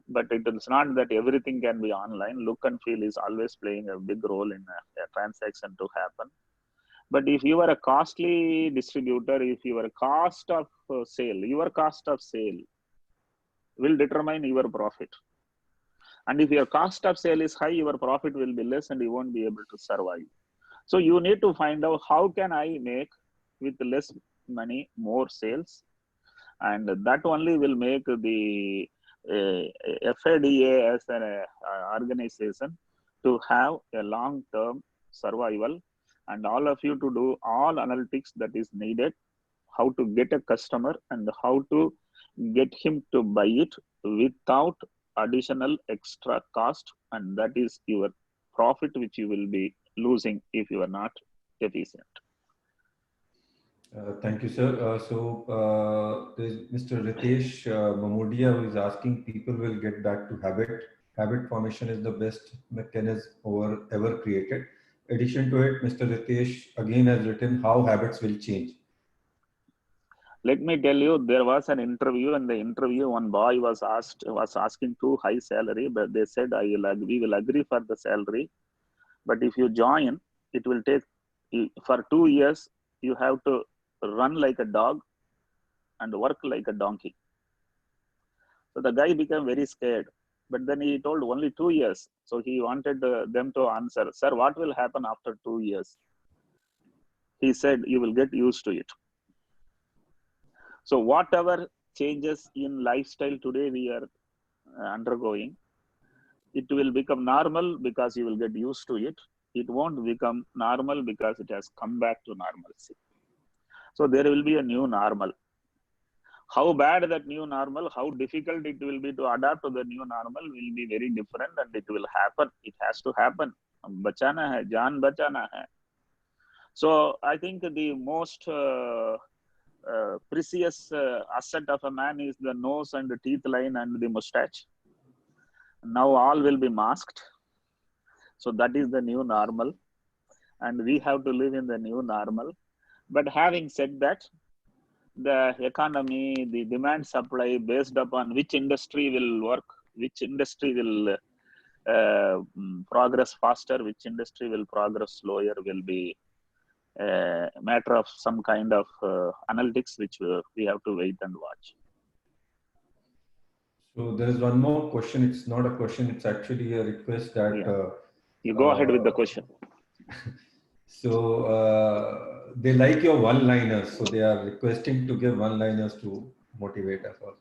but it is not that everything can be online. Look and feel is always playing a big role in a transaction to happen. But if you are a costly distributor, if your cost of sale will determine your profit. And if your cost of sale is high, your profit will be less and you won't be able to survive. So you need to find out, how can I make with less money more sales? And that only will make the FADA as an organization to have a long-term survival, and all of you to do all analytics that is needed, how to get a customer and how to get him to buy it without additional extra cost, and that is your profit which you will be losing if you are not efficient. Thank you, sir. There's Mr. Ritesh Mamodia, who is asking, people will get back to habit. Habit formation is the best mechanism ever created. Addition to it, Mr. Ritesh again has written how habits will change. Let me tell you, there was an interview, and the interview, one boy was asking too high salary, but they said, we will agree for the salary, but if you join, it will take, for 2 years, you have to run like a dog and work like a donkey. So the guy became very scared, but then he told only 2 years. So he wanted them to answer, sir, what will happen after 2 years? He said, you will get used to it. So whatever changes in lifestyle today we are undergoing, it will become normal because you will get used to it. It won't become normal because it has come back to normalcy. So there will be a new normal. How bad that new normal, how difficult it will be to adapt to the new normal will be very different, and it will happen. It has to happen. Bachana hai, jaan bachana hai. So I think the most precious asset of a man is the nose and the teeth line and the mustache. Now all will be masked. So that is the new normal, and we have to live in the new normal. But having said that, the economy, the demand supply based upon which industry will work, which industry will progress faster, which industry will progress slower, will be a matter of some kind of analytics which we have to wait and watch. So there is one more question. It's not a question, it's actually a request that you go ahead with the question. So they like your one-liners, so they are requesting to give one-liners to motivate us all.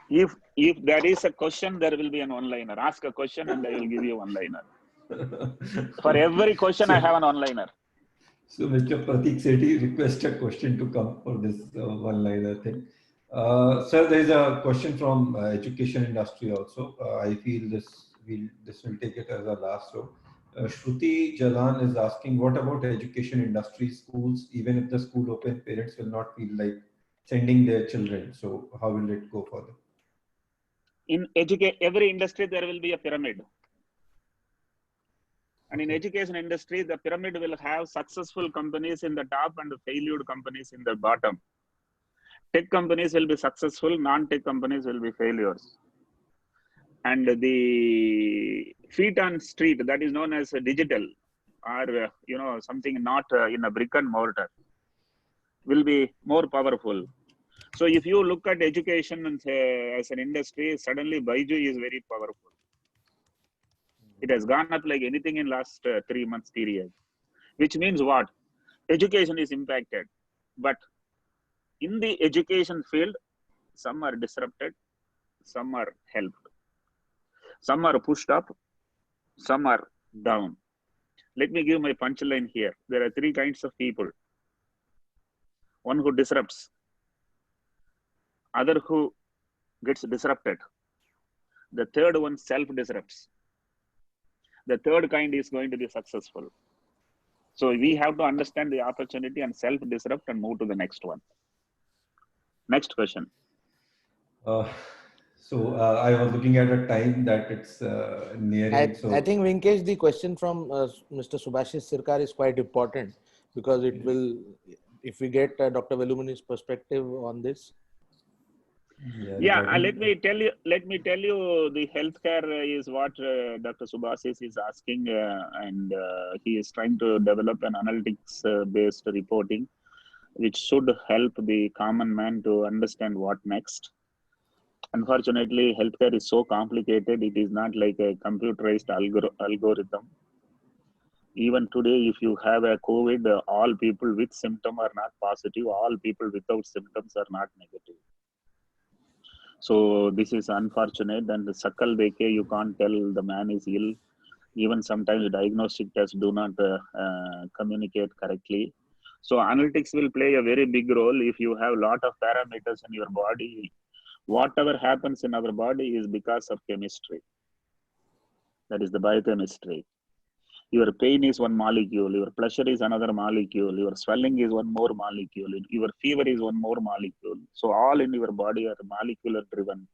If there is a question, there will be an one-liner. Ask a question and I will give you one-liner. For every question, I have an one-liner. So Mr. Pratik Sethi requested a question to come for this one-liner thing. Sir, there is a question from education industry also. I feel this will take it as a last row. Shruti Jalan is asking, what about education industry, schools? Even if the school open, parents will not feel like sending their children. So how will it go further? In every industry, there will be a pyramid. And in education industry, the pyramid will have successful companies in the top and failed companies in the bottom. Tech companies will be successful, non-tech companies will be failures. And the feet on street, that is known as digital, or something not in a brick and mortar, will be more powerful. So if you look at education as an industry, suddenly Byju is very powerful. It has gone up like anything in last 3 months period, which means what? Education is impacted, but in the education field, some are disrupted, some are helped, some are pushed up, some are down. Let me give my punchline here. There are 3 kinds of people. One who disrupts, other who gets disrupted, the third one self-disrupts. The third kind is going to be successful. So we have to understand the opportunity and self-disrupt and move to the next one. Next question. I was looking at a time that it's nearing. I think, Vinkesh, the question from Mr. Subhashis Sirkar is quite important because it will, if we get Dr. Velumuni's perspective on this. Yeah, let me tell you the healthcare is what Dr. Subhashis is asking, and he is trying to develop an analytics based reporting, which should help the common man to understand what next. Unfortunately, healthcare is so complicated. It is not like a computerized algorithm. Even today, if you have a COVID, all people with symptom are not positive. All people without symptoms are not negative. So this is unfortunate. And the sakal deke, you can't tell the man is ill. Even sometimes diagnostic tests do not communicate correctly. So analytics will play a very big role if you have a lot of parameters in your body. Whatever happens in our body is because of chemistry. That is the biochemistry. Your pain is one molecule, your pleasure is another molecule, your swelling is one more molecule, your fever is one more molecule. So all in your body are molecular driven.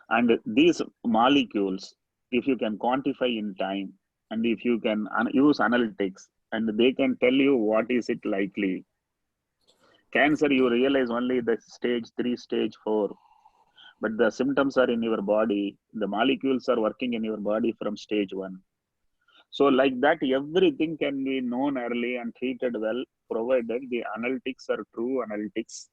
And these molecules, if you can quantify in time, and if you can use analytics, and they can tell you what is it likely. Cancer, you realize only the stage 3, stage 4. But the symptoms are in your body. The molecules are working in your body from stage 1. So like that, everything can be known early and treated well, provided the analytics are true analytics.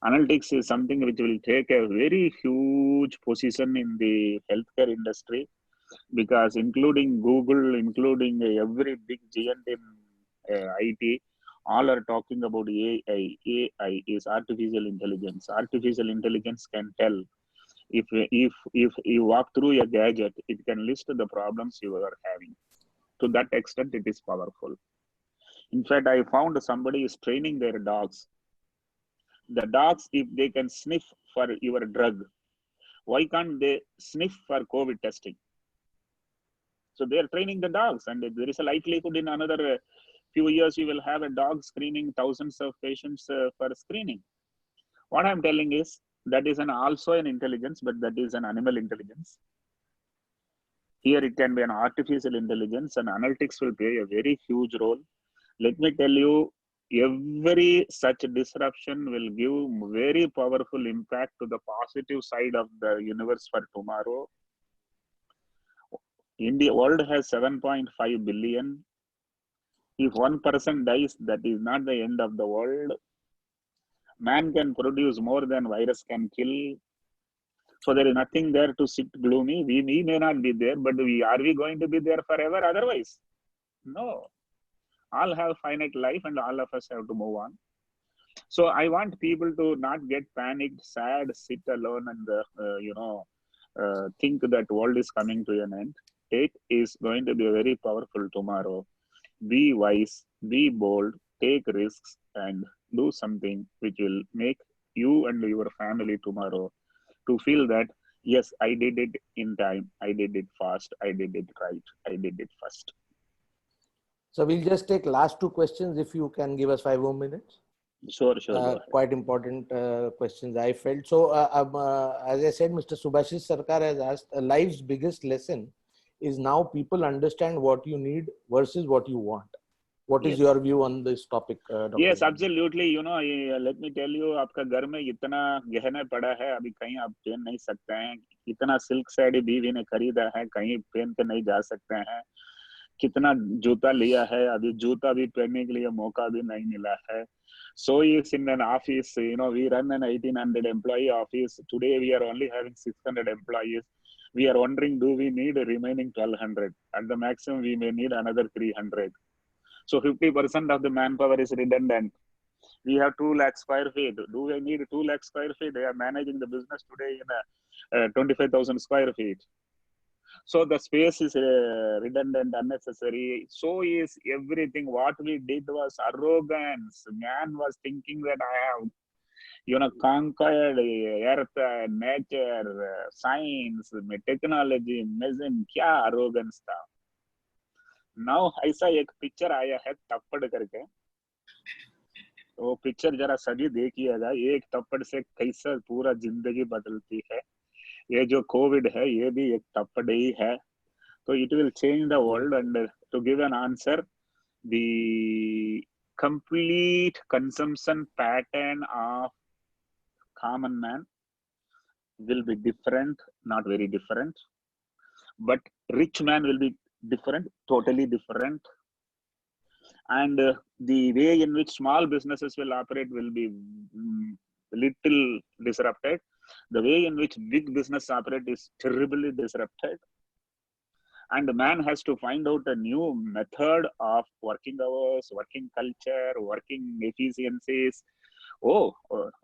Analytics is something which will take a very huge position in the healthcare industry, because including Google, including every big giant in IT, all are talking about AI. AI is artificial intelligence. Artificial intelligence can tell if you walk through a gadget, it can list the problems you are having. To that extent, it is powerful. In fact, I found somebody is training their dogs. The dogs, if they can sniff for your drug, why can't they sniff for COVID testing? So they are training the dogs, and there is a likelihood in another few years you will have a dog screening thousands of patients for screening. What I'm telling is that is also an intelligence, but that is an animal intelligence. Here it can be an artificial intelligence, and analytics will play a very huge role. Let me tell you, every such disruption will give very powerful impact to the positive side of the universe for tomorrow. India world has 7.5 billion. If one person dies, that is not the end of the world. Man can produce more than virus can kill. So there is nothing there to sit gloomy. We may not be there, but are we going to be there forever otherwise? No. All have finite life and all of us have to move on. So I want people to not get panicked, sad, sit alone and, think that world is coming to an end. It is going to be very powerful tomorrow. Be wise, be bold, take risks, and do something which will make you and your family tomorrow to feel that Yes, I did it in time. I did it fast. I did it right. I did it first. So we'll just take last two questions if you can give us 5 more minutes. Sure, go ahead. Quite important questions I felt. So as I said, Mr. Subhashis Sarkar has asked, life's biggest lesson is now people understand what you need versus what you want. What is Yes. your view on this topic, Dr. Yes, Gandhi? absolutely. You know, let me tell you, आपका घर में इतना गहना पड़ा है, अभी कहीं आप पहन नहीं सकते हैं. इतना सिल्क साड़ी बीवी ने खरीदा है, कहीं पहन के नहीं जा सकते हैं. कितना जूता लिया है, अभी जूता भी पहनने के लिए मौका भी नहीं मिला है. So is in an office, you know, we run an 1800 employee office. Today we are only having 600 employees. We are wondering, do we need a remaining 1200? At the maximum, we may need another 300. So 50% of the manpower is redundant. We have 2 lakh square feet. Do we need 2 lakh square feet? They are managing the business today in a 25,000 square feet. So the space is redundant, unnecessary. So is everything. What we did was arrogance. Man was thinking that I have, you know, conquered earth, nature, science, technology, medicine. क्या arrogance था. Now ऐसा एक picture आया है तप्पड़ करके. वो picture जरा सभी देखिएगा. एक तप्पड़ से कैसा पूरा जिंदगी बदलती है. ये जो कोविड है ये भी एक तप्पड़ ही है. So it will change the world. And to give an answer, the complete consumption pattern of common man will be different, not very different. But rich man will be different, totally different. And the way in which small businesses will operate will be little disrupted. The way in which big business operate is terribly disrupted. And the man has to find out a new method of working hours, working culture, working efficiencies. Oh,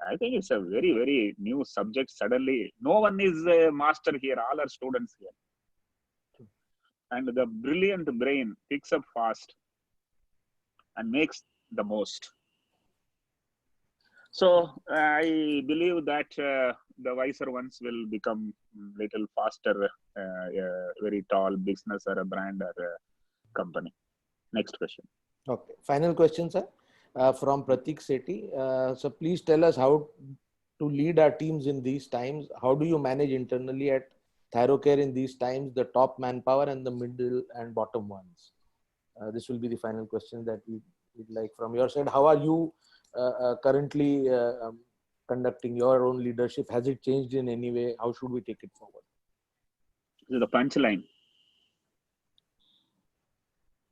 I think it's a very, very new subject. Suddenly, no one is a master here. All are students here. And the brilliant brain picks up fast and makes the most. So I believe that the wiser ones will become little faster, very tall business or a brand or a company. Next question. Okay. Final question, sir, from Pratik Sethi. So please tell us how to lead our teams in these times. How do you manage internally at Thyrocare in these times, the top manpower and the middle and bottom ones? This will be the final question that we'd like from your side. How are you currently conducting your own leadership? Has it changed in any way? How should we take it forward? This is the punchline.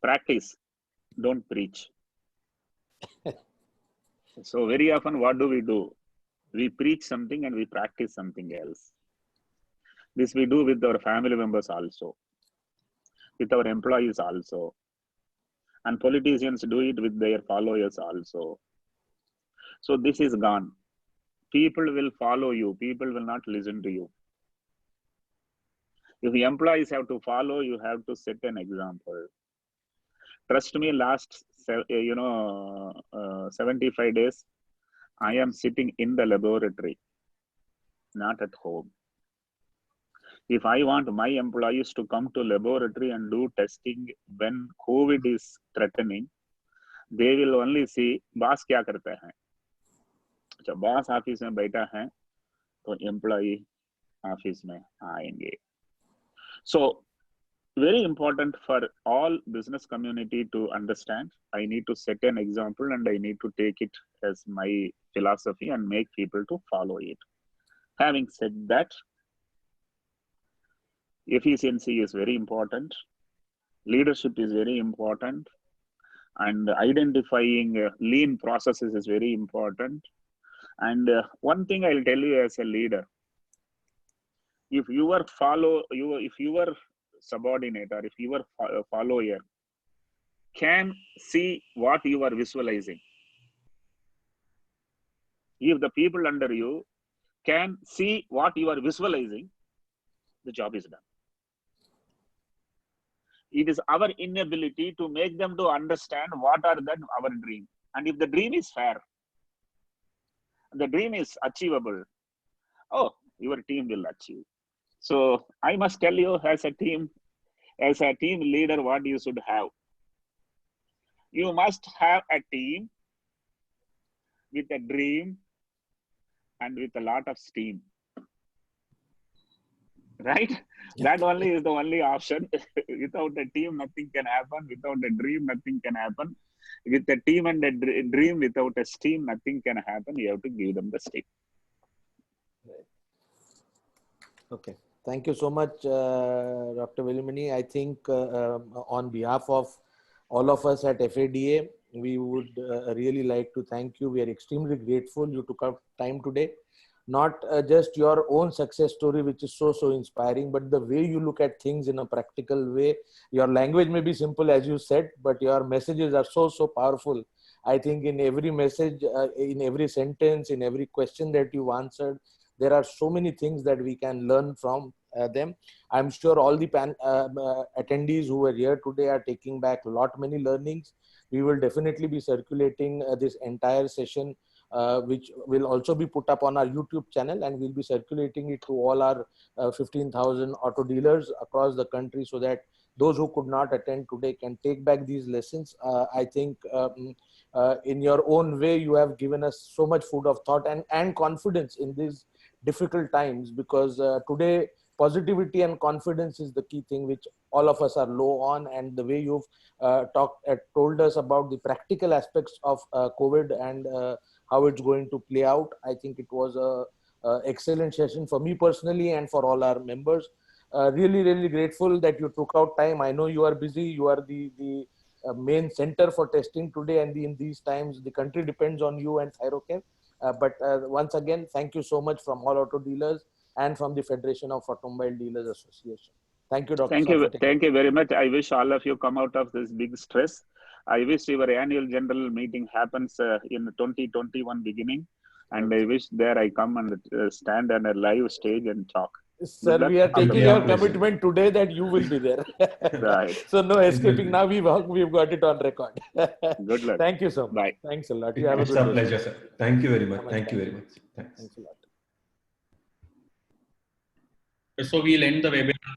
Practice, don't preach. So very often, what do? We preach something and we practice something else. This we do with our family members also, with our employees also, and politicians do it with their followers also. So this is gone. People will follow you. People will not listen to you. If the employees have to follow, you have to set an example. Trust me, last 75 days, I am sitting in the laboratory, not at home. If I want my employees to come to laboratory and do testing when COVID is threatening, they will only see boss क्या करता है. अच्छा, boss office में बैठा है तो employee office में आएंगे. So very important for all business community to understand. I need to set an example and I need to take it as my philosophy and make people to follow it. Having said that, efficiency is very important. Leadership is very important. And identifying lean processes is very important. And one thing I'll tell you as a leader, if your subordinate or if your follower can see what you are visualizing, if the people under you can see what you are visualizing, the job is done. It is our inability to make them to understand what are our dream. And if the dream is fair, the dream is achievable, oh, your team will achieve. So I must tell you, as a team leader, what you should have. You must have a team with a dream and with a lot of steam. Right? That only is the only option. Without a team, nothing can happen. Without a dream, nothing can happen. With a team and a dream, without a steam, nothing can happen. You have to give them the steam. Okay. Thank you so much, Dr. Velimani. I think on behalf of all of us at FADA, we would really like to thank you. We are extremely grateful you took out time today. Not just your own success story, which is so inspiring, but the way you look at things in a practical way. Your language may be simple, as you said, but your messages are so powerful. I think in every message, in every sentence, in every question that you've answered, there are so many things that we can learn from them. I'm sure all the attendees who were here today are taking back many learnings. We will definitely be circulating this entire session, which will also be put up on our YouTube channel, and we'll be circulating it to all our 15,000 auto dealers across the country, so that those who could not attend today can take back these lessons. I think in your own way, you have given us so much food of thought and confidence in these difficult times, because today positivity and confidence is the key thing which all of us are low on. And the way you've told us about the practical aspects of COVID and how it's going to play out, I think it was a excellent session for me personally and for all our members. Really grateful that you took out time. I know you are busy. You are the main center for testing today, and in these times the country depends on you and Thyrocare. But once again, thank you so much from all auto dealers and from the Federation of Automobile Dealers Association. Thank you, Dr. Thank you very much. I wish all of you come out of this big stress. I wish your annual general meeting happens in 2021 beginning, and I wish there I come and stand on a live stage and talk. Sir, we are taking your commitment today that you will be there. Right. So no escaping now. We've got it on record. Good luck. Thank you so much. Bye. Thanks a lot. You have a good pleasure, sir. Thank you very much. Thank you very much. Thanks. Thanks a lot. So we'll end the webinar